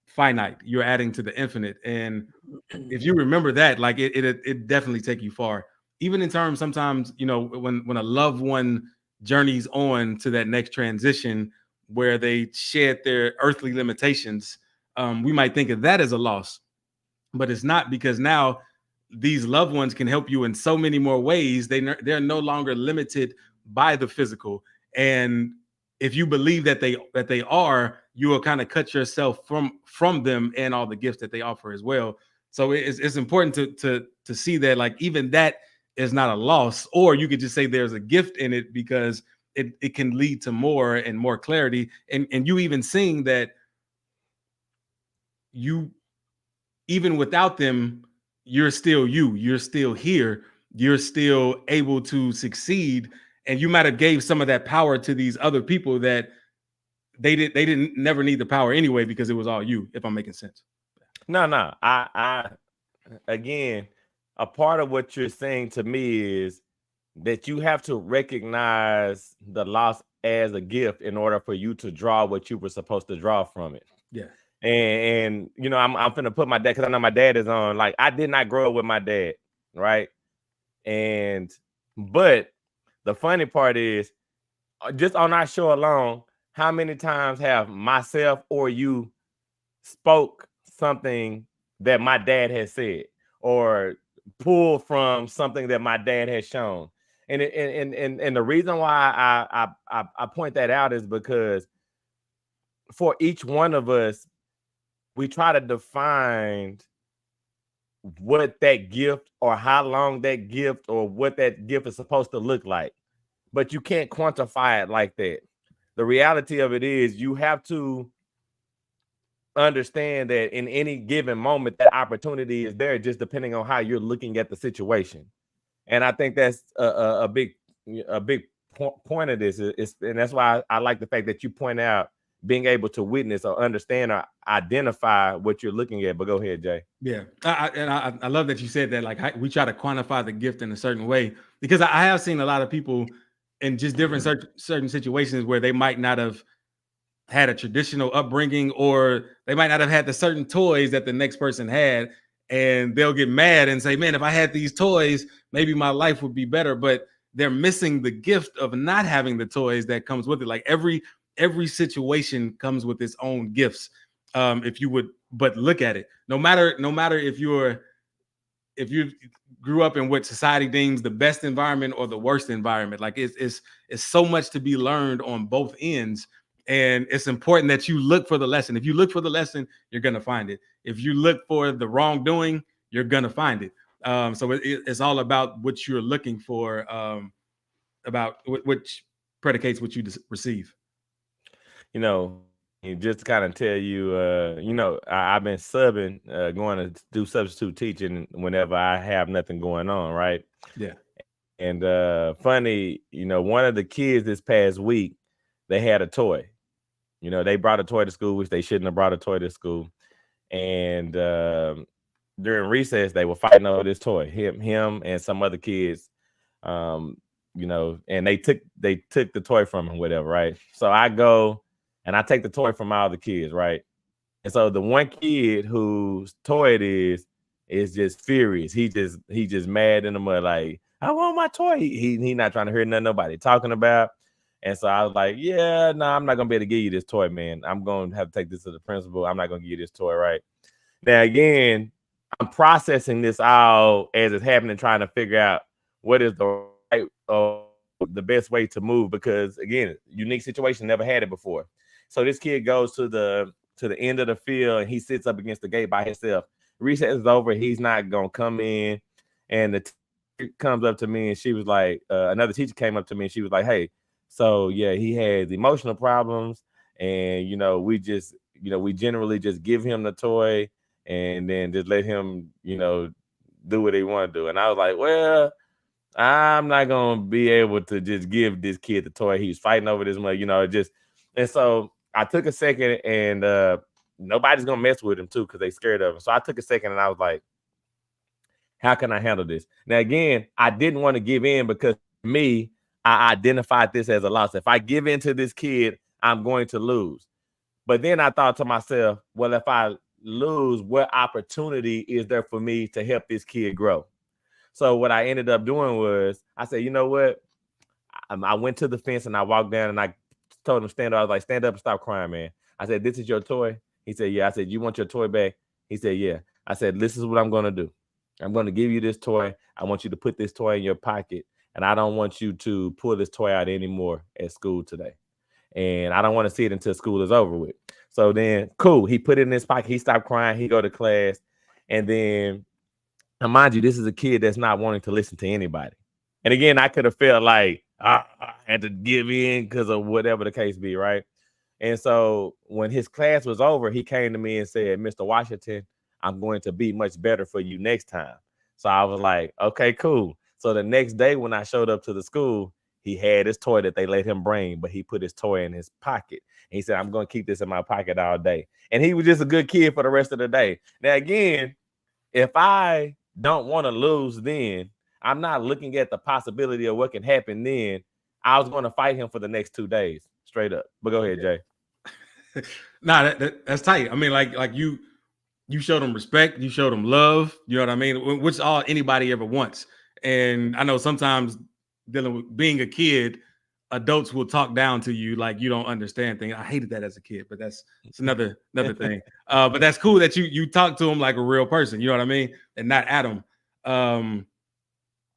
finite. You're adding to the infinite. And if you remember that, like it definitely take you far. Even in terms, sometimes, when a loved one journeys on to that next transition where they shed their earthly limitations, we might think of that as a loss, but it's not, because now these loved ones can help you in so many more ways. They're no longer limited by the physical. And if you believe that they are, you will kind of cut yourself from them and all the gifts that they offer as well. So it's important to see that, like, even that is not a loss, or you could just say there's a gift in it, because it can lead to more and more clarity. And you even seeing that you, even without them, you're still you're still here, you're still able to succeed. And you might have gave some of that power to these other people that they didn't never need the power anyway, because it was all you, if I'm making sense. No, I again, a part of what you're saying to me is that you have to recognize the loss as a gift in order for you to draw what you were supposed to draw from it. Yeah. And I'm finna put my dad, because I know my dad is on. Like, I did not grow up with my dad, right? But the funny part is, just on our show alone, how many times have myself or you spoke something that my dad has said, or pulled from something that my dad has shown? And the reason why I point that out is because for each one of us, we try to define what that gift, or how long that gift, or what that gift is supposed to look like. But you can't quantify it like that. The reality of it is, you have to understand that in any given moment, that opportunity is there, just depending on how you're looking at the situation. And I think that's a big point of this. And that's why I like the fact that you point out being able to witness or understand or identify what you're looking at. But go ahead, Jay. Yeah. I love that you said that. Like, we try to quantify the gift in a certain way, because I have seen a lot of people in just different certain situations where they might not have had a traditional upbringing, or they might not have had the certain toys that the next person had, and they'll get mad and say, man, if I had these toys, maybe my life would be better. But they're missing the gift of not having the toys that comes with it. Like, every situation comes with its own gifts. If you would but look at it, no matter if you grew up in what society deems the best environment or the worst environment, like, it's so much to be learned on both ends. And it's important that you look for the lesson. If you look for the lesson, you're going to find it. If you look for the wrongdoing, you're going to find it. So it's all about what you're looking for, about which predicates what you receive. you know, just to kind of tell you, I've been subbing, going to do substitute teaching whenever I have nothing going on, right? Yeah. And funny, one of the kids this past week, they had a toy. They brought a toy to school, which they shouldn't have brought a toy to school. And during recess, they were fighting over this toy. Him, and some other kids. And they took the toy from him, whatever, right? So I go and I take the toy from all the kids, right? And so the one kid whose toy it is just furious. He just mad in the mud, like, I want my toy. He not trying to hear nothing nobody talking about. And so I was like, yeah, no, I'm not gonna be able to give you this toy, man. I'm gonna have to take this to the principal. I'm not gonna give you this toy, right? Now again, I'm processing this all as it's happening, trying to figure out what is the right the best way to move, because again, unique situation, never had it before. So this kid goes to the end of the field and he sits up against the gate by himself. Recess is over, he's not gonna come in. And the teacher comes up to me and she was like, another teacher came up to me and she was like, hey, so yeah, he has emotional problems, and we generally just give him the toy and then just let him, do what he want to do. And I was like, well, I'm not gonna be able to just give this kid the toy. He was fighting over this money, and so I took a second, and nobody's gonna mess with him too because they scared of him. So I took a second and I was like, how can I handle this? Now again, I didn't want to give in because me, I identified this as a loss. If I give in to this kid, I'm going to lose. But then I thought to myself, well, if I lose, what opportunity is there for me to help this kid grow? So what I ended up doing was I said, you know what? I went to the fence and I walked down and I told him stand up. I was like, stand up and stop crying, man. I said, this is your toy? He said, yeah. I said, you want your toy back? He said, yeah. I said, this is what I'm going to do. I'm going to give you this toy. I want you to put this toy in your pocket, and I don't want you to pull this toy out anymore at school today. And I don't want to see it until school is over with. So then, cool. He put it in his pocket. He stopped crying. He go to class. And then, now mind you, this is a kid that's not wanting to listen to anybody. And again, I could have felt like I had to give in because of whatever the case be, right? And so when his class was over, he came to me and said, Mr. Washington, I'm going to be much better for you next time. So I was like, okay, cool. So the next day when I showed up to the school, he had his toy that they let him bring, but he put his toy in his pocket. And he said, I'm going to keep this in my pocket all day. And he was just a good kid for the rest of the day. Now, again, if I don't want to lose, then I'm not looking at the possibility of what can happen then. I was going to fight him for the next 2 days, straight up. But go ahead, Jay. Nah, that's tight. I mean, like you showed them respect, you showed them love. You know what I mean? Which all anybody ever wants. And I know sometimes dealing with being a kid, adults will talk down to you like you don't understand things. I hated that as a kid, but it's another thing. But that's cool that you talk to them like a real person. You know what I mean? And not at them.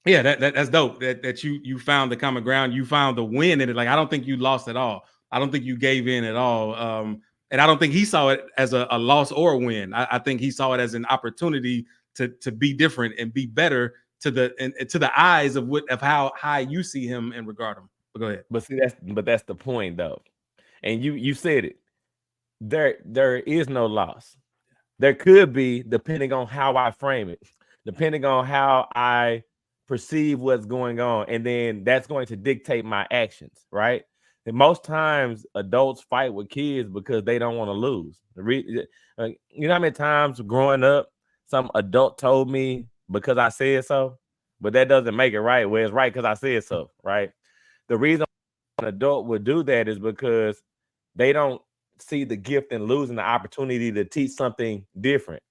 Yeah, that's dope. That you found the common ground. You found the win in it. Like I don't think you lost at all. I don't think you gave in at all. And I don't think he saw it as a loss or a win. I think he saw it as an opportunity to be different and be better to the eyes of how high you see him and regard him. But go ahead. But see, that's the point though. And you said it. There is no loss. There could be, depending on how I frame it, depending on how I perceive what's going on, and then that's going to dictate my actions, right? And most times adults fight with kids because they don't want to lose. You know how many times growing up some adult told me because I said so, but that doesn't make it right. Well, it's right because I said so, right? The reason an adult would do that is because they don't see the gift in losing the opportunity to teach something different.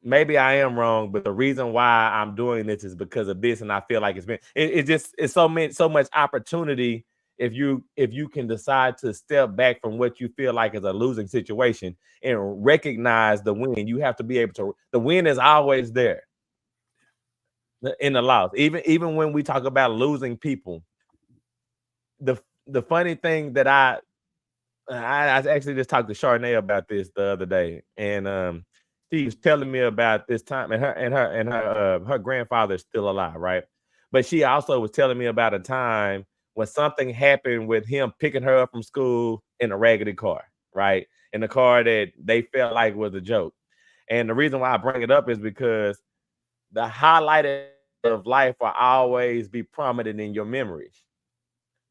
Maybe I am wrong, but the reason why I'm doing this is because of this, and I feel like it's so much opportunity if you can decide to step back from what you feel like is a losing situation and recognize the win. You have to be able to. The win is always there in the loss. Even when we talk about losing people, the funny thing that I actually just talked to Charnay about this the other day, and she was telling me about this time, and her grandfather is still alive, right? But she also was telling me about a time when something happened with him picking her up from school in a raggedy car, right? In a car that they felt like was a joke. And the reason why I bring it up is because the highlighted of life will always be prominent in your memories.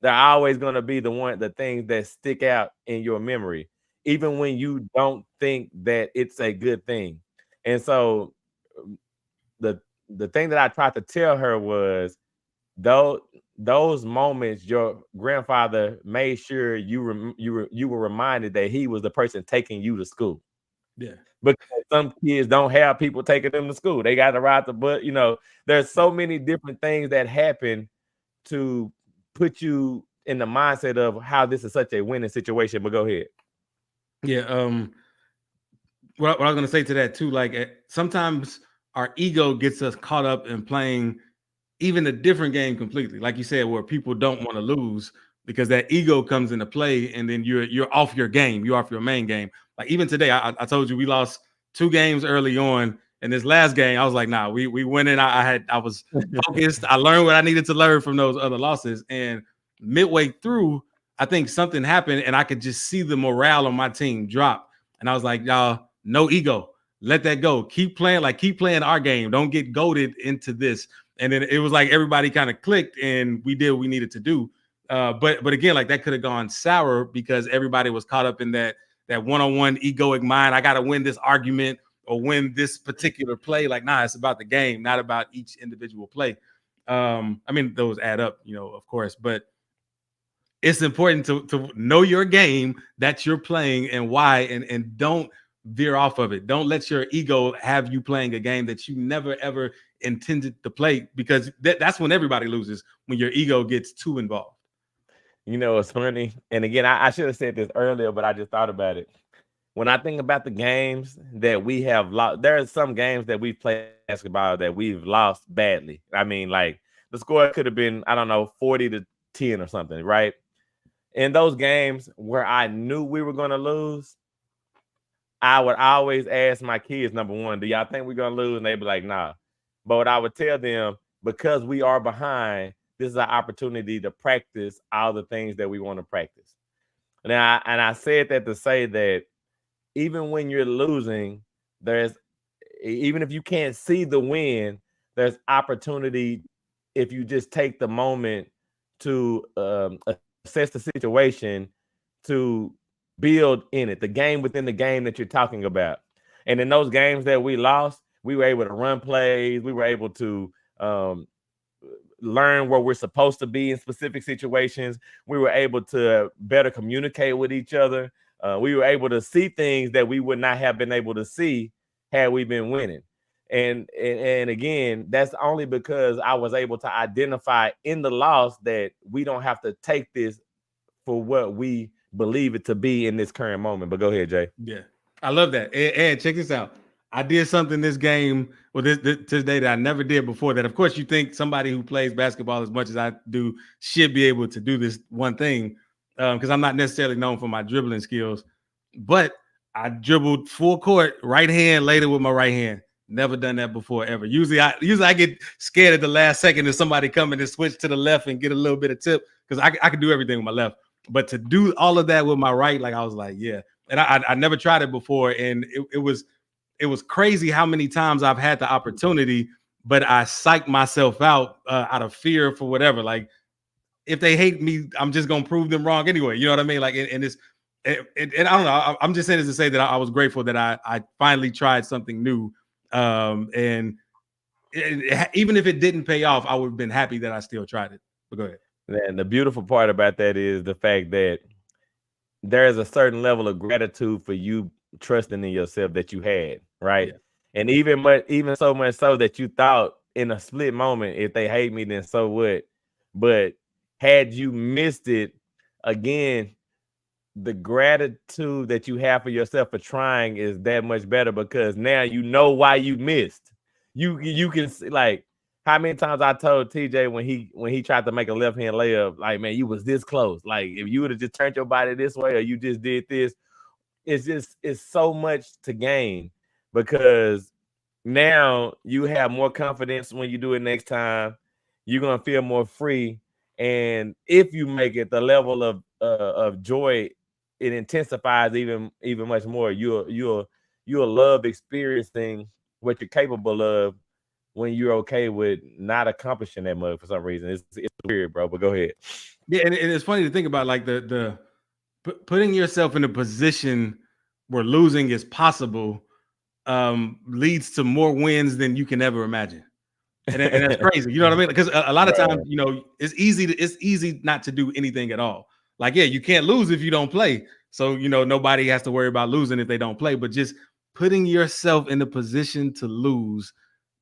They're always going to be the things that stick out in your memory, even when you don't think that it's a good thing. And so the the thing that I tried to tell her was though those moments your grandfather made sure you were reminded that he was the person taking you to school. Yeah. Because some kids don't have people taking them to school. They got to ride the bus. There's so many different things that happen to put you in the mindset of how this is such a winning situation. But go ahead. Yeah. What I was gonna say to that too, like sometimes our ego gets us caught up in playing even a different game completely, like you said, where people don't want to lose because that ego comes into play, and then you're off your game, you're off your main game. Like even today, I told you we lost 2 games early on, and this last game, I was like, nah, we winning. I was focused. I learned what I needed to learn from those other losses, and midway through, I think something happened, and I could just see the morale on my team drop, and I was like, y'all, no ego, let that go, keep playing our game, don't get goaded into this. And then it was like everybody kind of clicked and we did what we needed to do. But again, like that could have gone sour because everybody was caught up in that one-on-one egoic mind. I got to win this argument or win this particular play. Like, nah, it's about the game, not about each individual play. I mean, those add up, of course, but it's important to know your game that you're playing and why, and don't veer off of it. Don't let your ego have you playing a game that you never ever intended to play, because that's when everybody loses, when your ego gets too involved. It's funny. And again, I should have said this earlier, but I just thought about it. When I think about the games that we have lost, there are some games that we've played basketball that we've lost badly. I mean, like the score could have been, I don't know, 40-10 or something, right? In those games where I knew we were going to lose, I would always ask my kids, number one, do y'all think we're going to lose? And they'd be like, nah. But what I would tell them, because we are behind, this is an opportunity to practice all the things that we want to practice. And I said that to say that even when you're losing, even if you can't see the win, there's opportunity if you just take the moment to assess the situation, to build in it, the game within the game that you're talking about. And in those games that we lost, we were able to run plays. We were able to learn where we're supposed to be in specific situations. We were able to better communicate with each other. We were able to see things that we would not have been able to see had we been winning. And again, that's only because I was able to identify in the loss that we don't have to take this for what we believe it to be in this current moment. But go ahead, Jay. Yeah, I love that. And check this out. I did something this game, well, this today, that I never did before. That, of course, you think somebody who plays basketball as much as I do should be able to do this one thing, because I'm not necessarily known for my dribbling skills. But I dribbled full court, right hand, laid it with my right hand. Never done that before, ever. Usually I get scared at the last second if somebody coming and switch to the left and get a little bit of tip, because I can do everything with my left. But to do all of that with my right, like I was like, yeah. And I never tried it before, and it was crazy how many times I've had the opportunity, but I psyched myself out of fear for whatever. Like, if they hate me, I'm just gonna prove them wrong anyway. You know what I mean? Like, and I don't know. I'm just saying this to say that I was grateful that I finally tried something new, and even if it didn't pay off, I would have been happy that I still tried it. But go ahead. And the beautiful part about that is the fact that there is a certain level of gratitude for you trusting in yourself that you had, right? Yeah. And even so much so that you thought in a split moment, if they hate me, then so what? But had you missed it, again, the gratitude that you have for yourself for trying is that much better, because now you know why you missed. You can see, like, how many times I told TJ when he tried to make a left hand layup, like, man, you was this close. Like, if you would have just turned your body this way, or you just did this, it's so much to gain, because now you have more confidence when you do it next time. You're gonna feel more free, And if you make it, the level of joy, it intensifies even much more. You'll love experiencing what you're capable of when you're okay with not accomplishing that much for some reason. It's weird, bro. But go ahead. Yeah, and it's funny to think about, like the putting yourself in a position where losing is possible leads to more wins than you can ever imagine. And that's crazy. You know what I mean? Because a lot of times, you know, it's easy not to do anything at all. Like, yeah, you can't lose if you don't play. So, you know, nobody has to worry about losing if they don't play. But just putting yourself in the position to lose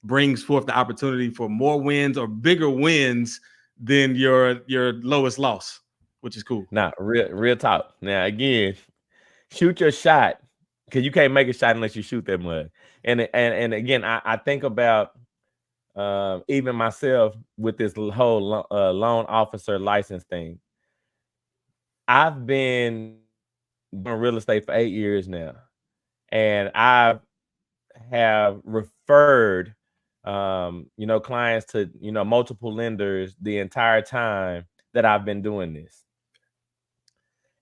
brings forth the opportunity for more wins or bigger wins than your lowest loss, which is cool. Nah, real talk. Now, again, shoot your shot, because you can't make a shot unless you shoot that mug. And again, I think about even myself with this whole loan officer license thing. I've been doing real estate for 8 years now, and I have referred you know, clients to, you know, multiple lenders the entire time that I've been doing this.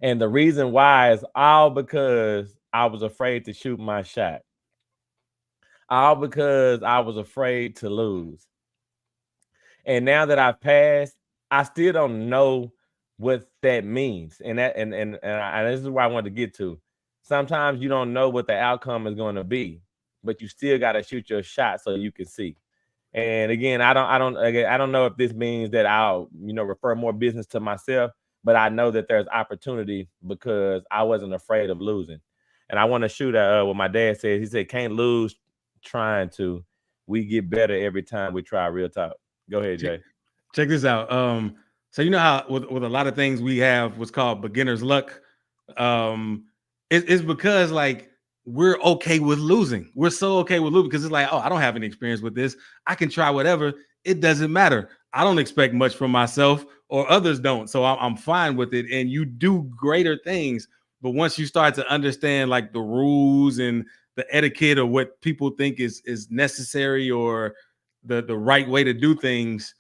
And the reason why is all because I was afraid to shoot my shot. All because I was afraid to lose. And now that I've passed, I still don't know what that means. And this is where I wanted to get to. Sometimes you don't know what the outcome is going to be, but you still got to shoot your shot so you can see. And again, I don't know if this means that I'll, you know, refer more business to myself, but I know that there's opportunity because I wasn't afraid of losing. And I want to shoot at what my dad said. He said, "Can't lose trying to. We get better every time we try." Real talk. Go ahead, Jay. Check this out. So you know how with a lot of things we have what's called beginner's luck. It's because, like, we're okay with losing. We're so okay with losing because it's like, oh, I don't have any experience with this. I can try whatever. It doesn't matter. I don't expect much from myself, or others don't. So I'm fine with it. And you do greater things. But once you start to understand, like, the rules and the etiquette or what people think is necessary or the right way to do things,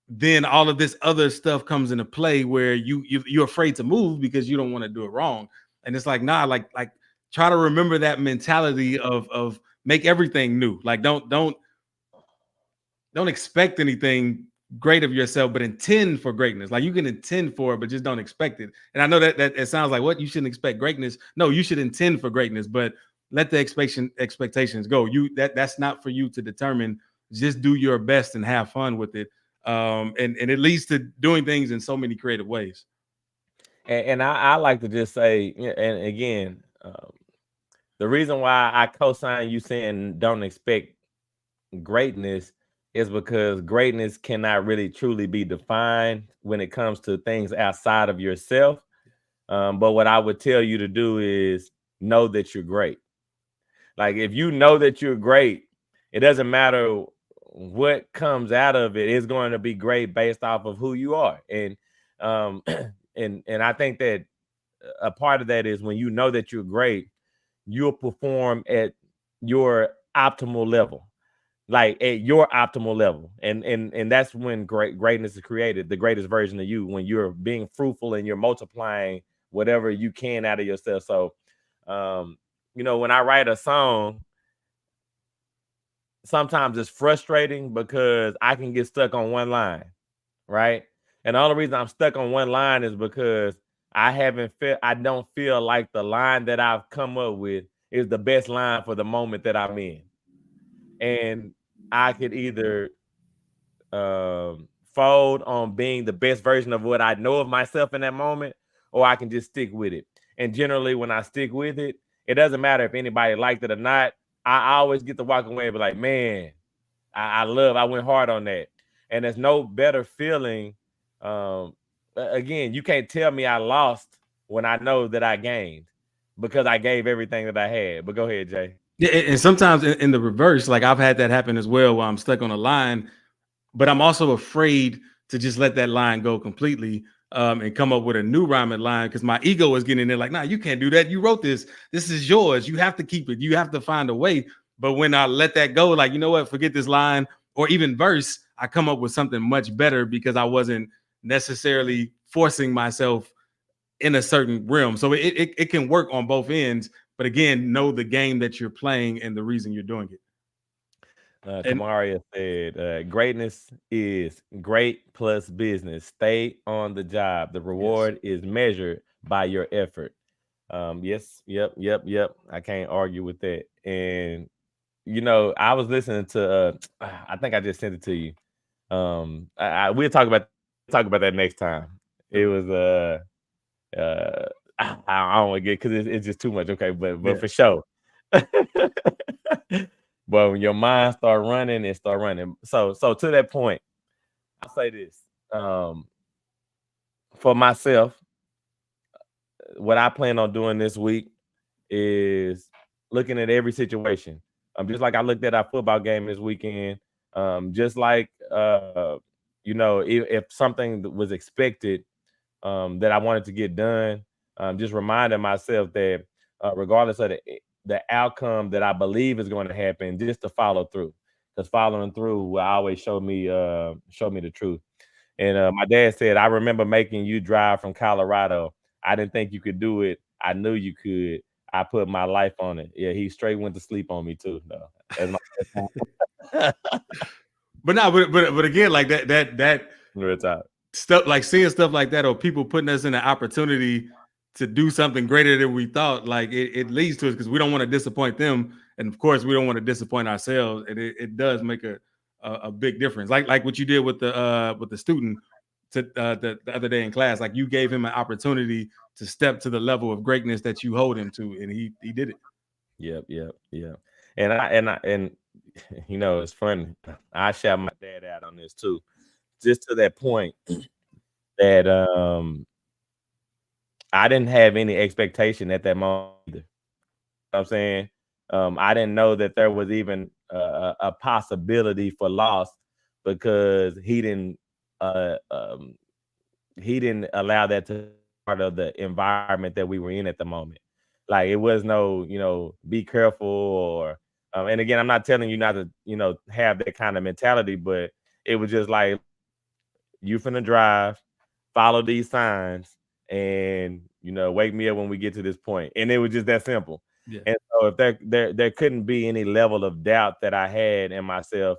then all of this other stuff comes into play where you're afraid to move because you don't want to do it wrong. And it's like, nah, like try to remember that mentality of make everything new. Like, don't expect anything great of yourself, but intend for greatness. Like, you can intend for it, but just don't expect it. And I know that it sounds like, what, you shouldn't expect greatness. No, you should intend for greatness, but let the expectations go. That's not for you to determine. Just do your best and have fun with it. And it leads to doing things in so many creative ways. And I like to just say, and again, the reason why I co-sign you saying don't expect greatness is because greatness cannot really truly be defined when it comes to things outside of yourself. But what I would tell you to do is know that you're great. Like, if you know that you're great, it doesn't matter what comes out of it. It's going to be great based off of who you are. And and I think that a part of that is when you know that you're great, you'll perform at your optimal level, like at your optimal level. And that's when greatness is created, the greatest version of you, when you're being fruitful and you're multiplying whatever you can out of yourself. So, you know, when I write a song, sometimes it's frustrating because I can get stuck on one line, right? And the only reason I'm stuck on one line is because I don't feel like the line that I've come up with is the best line for the moment that I'm in. And I could either fold on being the best version of what I know of myself in that moment, or I can just stick with it. And generally, when I stick with it, it doesn't matter if anybody liked it or not. I always get to walk away and be like, man, I went hard on that. And there's no better feeling. Again, you can't tell me I lost when I know that I gained, because I gave everything that I had. But go ahead, Jay. Yeah, and sometimes in the reverse, like, I've had that happen as well, where I'm stuck on a line, but I'm also afraid to just let that line go completely and come up with a new rhyming line, because my ego is getting in there like, nah, you can't do that. You wrote this. This is yours. You have to keep it. You have to find a way. But when I let that go, like, you know what, forget this line or even verse, I come up with something much better because I wasn't necessarily forcing myself in a certain realm. So it can work on both ends, but again, know the game that you're playing and the reason you're doing it. And Kamaria said, greatness is great plus business. Stay on the job. The yes, reward is measured by your effort. Yes, yep. I can't argue with that. And I was listening to I think I just sent it to you. We'll talk about that next time. It okay. was I don't want to get because it's just too much. Okay, but Yeah. for sure. But when your mind start running, it start running. So to that point, I'll say this. For myself, what I plan on doing this week is looking at every situation. Just like I looked at our football game this weekend. Just like if something that was expected that I wanted to get done, just reminding myself that regardless of the outcome that I believe is going to happen, just to follow through, because following through will always show me the truth. And my dad said, I remember making you drive from Colorado. I didn't think you could do it. I knew you could. I put my life on it. Yeah, he straight went to sleep on me too, though. That's my But no, but again, like that real talk. stuff, like seeing stuff like that, or people putting us in an opportunity to do something greater than we thought, like it leads to us, because we don't want to disappoint them, and of course we don't want to disappoint ourselves, and it does make a big difference, like what you did with the student to the other day in class. Like, you gave him an opportunity to step to the level of greatness that you hold him to, and he did it. Yep. And it's funny. I shout my dad out on this too, just to that point that I didn't have any expectation at that moment either. You know what I'm saying? I didn't know that there was even a possibility for loss, because uh, um, he didn't allow that to be part of the environment that we were in at the moment. Like, it was no, be careful, or and again, I'm not telling you not to, have that kind of mentality, but it was just like, you finna drive, follow these signs, and wake me up when we get to this point. And it was just that simple. Yeah. And so if there couldn't be any level of doubt that I had in myself,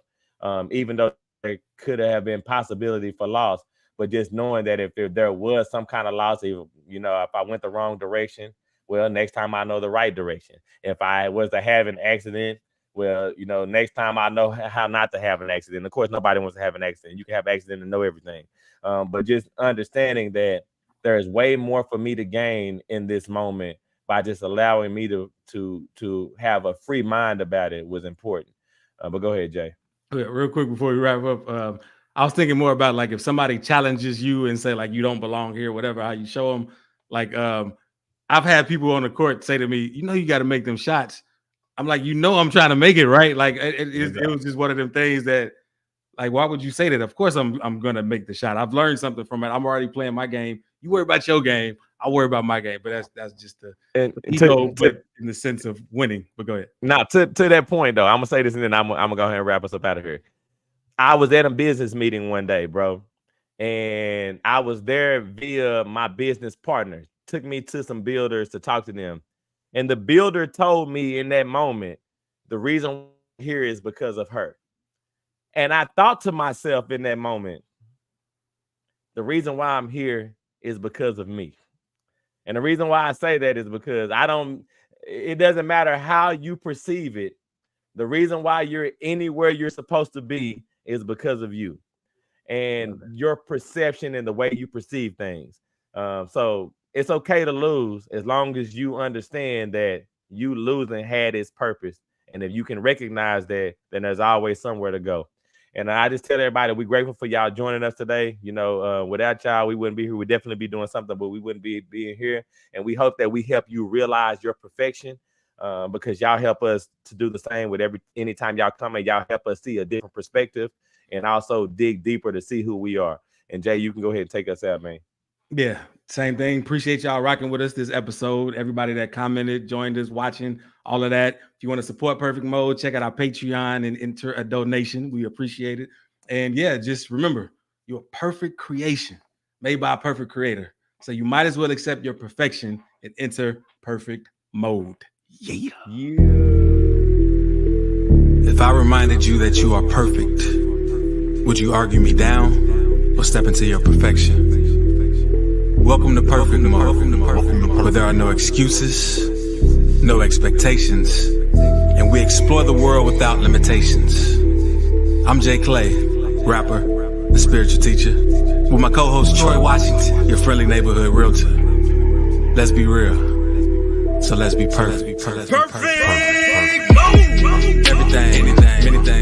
even though there could have been possibility for loss, but just knowing that if there was some kind of loss, if I went the wrong direction, well, next time I know the right direction. If I was to have an accident, well, next time I know how not to have an accident. Of course, nobody wants to have an accident. You can have an accident and know everything. But just understanding that there's way more for me to gain in this moment by just allowing me to have a free mind about it was important. But go ahead, Jay. Real quick before we wrap up, I was thinking more about, like, if somebody challenges you and say, like, you don't belong here, whatever, how you show them. Like, I've had people on the court say to me, you got to make them shots. I'm like, I'm trying to make it, right. Like, it was just one of them things that, like, why would you say that? Of course I'm gonna make the shot. I've learned something from it. I'm already playing my game. You worry about your game. I worry about my game. But that's just the And ego, but in the sense of winning. But go ahead. now to that point though, I'm gonna say this and then I'm gonna go ahead and wrap us up out of here. I was at a business meeting one day, bro, and I was there via my business partner. Took me to some builders to talk to them, and the builder told me in that moment, the reason I'm here is because of her. And I thought to myself in that moment, the reason why I'm here is because of me. And the reason why I say that is because it doesn't matter how you perceive it. The reason why you're anywhere you're supposed to be is because of you and your perception and the way you perceive things. So it's okay to lose as long as you understand that you losing had its purpose. And if you can recognize that, then there's always somewhere to go. And I just tell everybody, we're grateful for y'all joining us today. Without y'all, we wouldn't be here. We'd definitely be doing something, but we wouldn't be being here. And we hope that we help you realize your perfection, because y'all help us to do the same with anytime y'all come, and y'all help us see a different perspective and also dig deeper to see who we are. And Jay, you can go ahead and take us out, man. Yeah, same thing. Appreciate y'all rocking with us this episode. Everybody that commented, joined us, watching, all of that. If you want to support Perfect Mode, check out our Patreon and enter a donation. We appreciate it. And yeah, just remember, you're a perfect creation. made by a perfect creator. So you might as well accept your perfection and enter perfect mode. Yeah. If I reminded you that you are perfect, would you argue me down or step into your perfection? Welcome to perfect mode, where there are no excuses, no expectations, and we explore the world without limitations. I'm JClay, rapper, the spiritual teacher, with my co-host Troy Washington, your friendly neighborhood realtor. Let's be real, so let's be perfect. Perfect. Everything, anything.